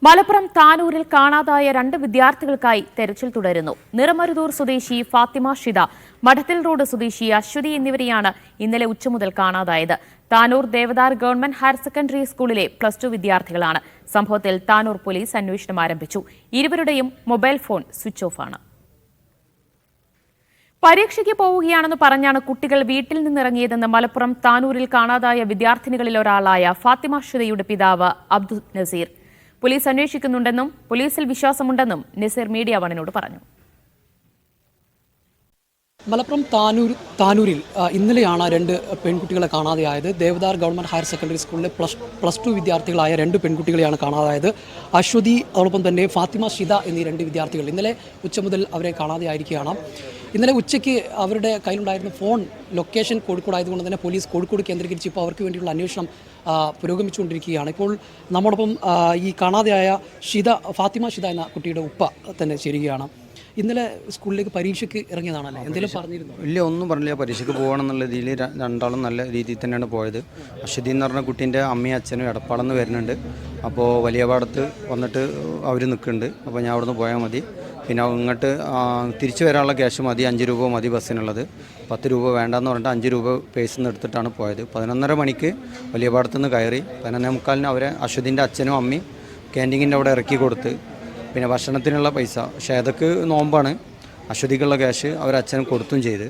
മലപ്പുറം താനൂരിൽ കാണാതായ 2 വിദ്യാർത്ഥികൾക്കായി തെരച്ചിൽ തുടരുന്നു. നിറമരുതൂർ സ്വദേശി ഫാത്തിമ ഷിദ, മഠത്തിൽ റോഡ് സ്വദേശി അശ്വതി എന്നിവരെയാണ് ഇന്നലെ ഉച്ചമുതൽ കാണാതായത്. Tanur Devadar government higher secondary സ്കൂളിലെ +2 വിദ്യാർത്ഥികളാണ്. സംഭവത്തിൽ താനൂർ പോലീസ് അന്വേഷണം ആരംഭിച്ചു. ഇരുവരുടെയും മൊബൈൽ ഫോൺ സ്വിച്ച് ഓഫ് ആണ്. പരീക്ഷയ്ക്ക് പോവുകയാണെന്ന് പറഞ്ഞാണ് കുട്ടികൾ വീട്ടിൽ നിന്നിറങ്ങിയതെന്ന് മലപ്പുറം താനൂരിൽ കാണാതായ വിദ്യാർത്ഥിനികളിൽ ഒരാളായ ഫാത്തിമ ഷിദയുടെ പിതാവ് അബ്ദുൽ നസീർ. പോലീസ് അന്വേഷിക്കുന്നുണ്ടെന്നും പോലീസിൽ വിശ്വാസമുണ്ടെന്നും നസീർ മീഡിയ വണിനോട് പറഞ്ഞു. മലപ്പുറം താനൂരിൽ ഇന്നലെയാണ് 2 പെൺകുട്ടികളെ കാണാതെയായത്. ദേവദാർ ഗവൺമെൻറ് ഹയർ സെക്കൻഡറി സ്കൂളിലെ +2 വിദ്യാർത്ഥികളായ 2 പെൺകുട്ടികളെയാണ് കാണാതായത്. അശ്വതി, അതോടൊപ്പം തന്നെ ഫാത്തിമ ഷിദ എന്നീ 2 വിദ്യാർത്ഥികൾ ഇന്നലെ ഉച്ച മുതൽ അവരെ കാണാതെയായിരിക്കുകയാണ്. ഇന്നലെ ഉച്ചയ്ക്ക് അവരുടെ കയ്യിലുണ്ടായിരുന്ന ഫോൺ ലൊക്കേഷൻ കോഴിക്കോടായതുകൊണ്ട് തന്നെ പോലീസ് കോഴിക്കോട് കേന്ദ്രീകരിച്ച് ഇപ്പോൾ അവർക്ക് വേണ്ടിയുള്ള അന്വേഷണം പുരോഗമിച്ചുകൊണ്ടിരിക്കുകയാണ്. ഇപ്പോൾ നമ്മോടൊപ്പം ഈ കാണാതെയായ ഫാത്തിമ ഷിദ എന്ന കുട്ടിയുടെ ഉപ്പ തന്നെ ചേരുകയാണ്. ഇന്നലെ സ്കൂളിലേക്ക് പരീക്ഷയ്ക്ക് ഇറങ്ങിയതാണല്ലേ? എന്തെങ്കിലും പറഞ്ഞിരുന്നു? ഇല്ല, ഒന്നും പറഞ്ഞില്ല. പരീക്ഷയ്ക്ക് പോകണം എന്നുള്ള രീതിയിൽ രണ്ടാളും നല്ല രീതിയിൽ തന്നെയാണ് പോയത്. അശ്വതി എന്ന് പറഞ്ഞ കുട്ടീൻ്റെ അമ്മയും അച്ഛനും എടപ്പാളെന്ന് വരുന്നുണ്ട്. അപ്പോൾ വലിയ പാടത്ത് വന്നിട്ട് അവർ നിൽക്കുന്നുണ്ട്. അപ്പോൾ ഞാൻ അവിടെ നിന്ന് പോയാൽ മതി, പിന്നെ ഇങ്ങോട്ട് തിരിച്ചു വരാനുള്ള ക്യാഷ് മതി, 5 രൂപ മതി ബസ്സിനുള്ളത്, 10 രൂപ വേണ്ടെന്ന് പറഞ്ഞിട്ട് 5 രൂപ പേഴ്സിൽ നിന്ന് എടുത്തിട്ടാണ് പോയത്. 11:30 മണിക്ക് വലിയ പാടത്തുനിന്ന് കയറി 11:45 അവരെ അശ്വതിൻ്റെ അച്ഛനും അമ്മയും ക്യാൻറ്റീനിൻ്റെ അവിടെ ഇറക്കി കൊടുത്ത്, പിന്നെ ഭക്ഷണത്തിനുള്ള പൈസ ഷേതക്ക് നോമ്പാണ്, അശ്വതിക്കുള്ള ക്യാഷ് അവരച്ഛനും കൊടുത്തും ചെയ്ത്.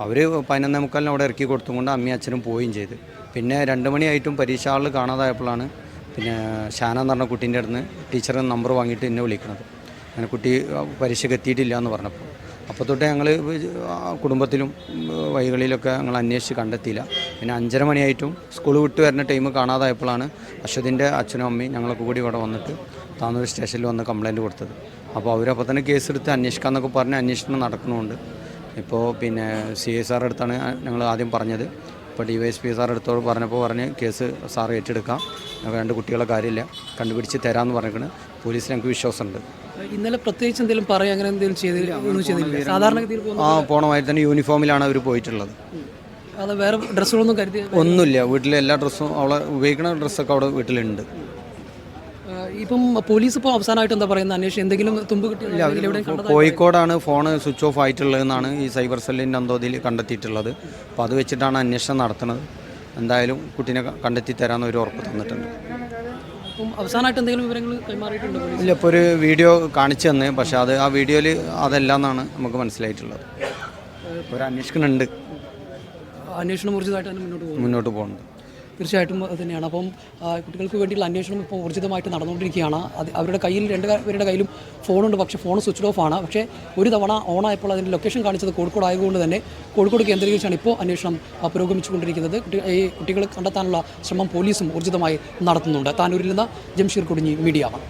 അവർ 11:45 അവിടെ ഇറക്കി കൊടുത്തും കൊണ്ട് അമ്മയും അച്ഛനും പോവുകയും ചെയ്ത്. പിന്നെ 2 മണിയായിട്ടും പരീക്ഷ ഹാളിൽ കാണാതായപ്പോഴാണ് പിന്നെ ഷാന എന്ന് പറഞ്ഞ കുട്ടീൻ്റെ അടുത്ത് ടീച്ചറിന് നമ്പർ വാങ്ങിയിട്ട് എന്നെ വിളിക്കുന്നത്. അങ്ങനെ കുട്ടി പരീക്ഷയ്ക്ക് എത്തിയിട്ടില്ല എന്ന് പറഞ്ഞപ്പോൾ അപ്പോൾ തൊട്ടേ ഞങ്ങൾ കുടുംബത്തിലും വഴികളിലൊക്കെ ഞങ്ങൾ അന്വേഷിച്ച് കണ്ടെത്തിയില്ല. പിന്നെ 5:30 മണിയായിട്ടും സ്കൂൾ വിട്ട് വരുന്ന ടൈം കാണാതായപ്പോഴാണ് അശ്വതിൻ്റെ അച്ഛനും അമ്മയും ഞങ്ങളൊക്കെ കൂടി ഇവിടെ വന്നിട്ട് താനൂർ സ്റ്റേഷനിൽ വന്ന് കംപ്ലയിൻറ്റ് കൊടുത്തത്. അപ്പോൾ അവരപ്പോൾ തന്നെ കേസെടുത്ത് അന്വേഷിക്കാമെന്നൊക്കെ പറഞ്ഞ് അന്വേഷണം നടക്കുന്നുണ്ട്. ഇപ്പോൾ പിന്നെ CI സാർ അടുത്താണ് ഞങ്ങൾ ആദ്യം പറഞ്ഞത്. ഇപ്പോൾ DYSP സാർ അടുത്തോട് പറഞ്ഞ് കേസ് സാർ ഏറ്റെടുക്കാം, 2 കുട്ടികളെ കാര്യമില്ല, കണ്ടുപിടിച്ച് തരാമെന്ന് പറഞ്ഞിരിക്കുന്നത്. പോലീസിൽ ഞങ്ങൾക്ക് വിശ്വാസമുണ്ട്. ഇന്നലെ പ്രത്യേകിച്ച് എന്തെങ്കിലും പറയുക അങ്ങനെ എന്തെങ്കിലും ചെയ്തില്ല? സാധാരണഗതിയിൽ പോണമായി തന്നെ യൂണിഫോമിലാണ് അവർ പോയിട്ടുള്ളത്. അത് വേറെ ഡ്രസ്സുകളൊന്നും കരുതി ഒന്നുമില്ല. വീട്ടിലെ എല്ലാ ഡ്രസ്സും അവളെ ഉപയോഗിക്കുന്ന ഡ്രസ്സൊക്കെ അവിടെ വീട്ടിലുണ്ട്. ഇപ്പം പോലീസ് ഇപ്പോൾ അവസാനമായിട്ട് എന്താ പറയുന്നത്? അന്വേഷണം എന്തെങ്കിലും തുമ്പ് കിട്ടിയില്ല? കോഴിക്കോടാണ് ഫോൺ സ്വിച്ച് ഓഫ് ആയിട്ടുള്ളതെന്നാണ് ഈ സൈബർ സെല്ലിൻ്റെ അന്തോതിൽ കണ്ടെത്തിയിട്ടുള്ളത്. അപ്പോൾ അത് വെച്ചിട്ടാണ് അന്വേഷണം നടത്തുന്നത്. എന്തായാലും കുട്ടീനെ കണ്ടെത്തി തരാമെന്ന് ഒരു ഉറപ്പ് തന്നിട്ടുണ്ട്. അപ്പം അവസാനമായിട്ട് എന്തെങ്കിലും വിവരങ്ങൾ കൈമാറിയിട്ടുണ്ടോ? ഇല്ല, ഇപ്പോൾ ഒരു വീഡിയോ കാണിച്ചു തന്നെ, പക്ഷേ ആ വീഡിയോയിൽ അതല്ല എന്നാണ് നമുക്ക് മനസ്സിലായിട്ടുള്ളത്. ഒരു അന്വേഷണമുണ്ട്, അന്വേഷണം ഊർജിതമായിട്ട് മുന്നോട്ട് പോകുന്നത്. തീർച്ചയായിട്ടും അത് തന്നെയാണ്. അപ്പം കുട്ടികൾക്ക് വേണ്ടിയുള്ള അന്വേഷണം ഇപ്പോൾ ഊർജിതമായിട്ട് നടന്നുകൊണ്ടിരിക്കുകയാണ്. അവരുടെ കയ്യിൽ 2 പേരുടെ കയ്യിലും ഫോണുണ്ട്, പക്ഷേ ഫോൺ സ്വിച്ച് ഓഫ് ആണ്. പക്ഷേ ഒരു തവണ ഓണായപ്പോൾ അതിൻ്റെ ലൊക്കേഷൻ കാണിച്ചത് കോഴിക്കോട് ആയതുകൊണ്ട് തന്നെ കോഴിക്കോട് കേന്ദ്രീകരിച്ചാണ് ഇപ്പോൾ അന്വേഷണം പുരോഗമിച്ചുകൊണ്ടിരിക്കുന്നത്. ഈ കുട്ടികളെ കണ്ടെത്താനുള്ള ശ്രമം പോലീസും ഊർജിതമായി നടത്തുന്നുണ്ട്. താനൂരിൽ നിന്ന് ജംഷീർ കുടുങ്ങി, മീഡിയ 1.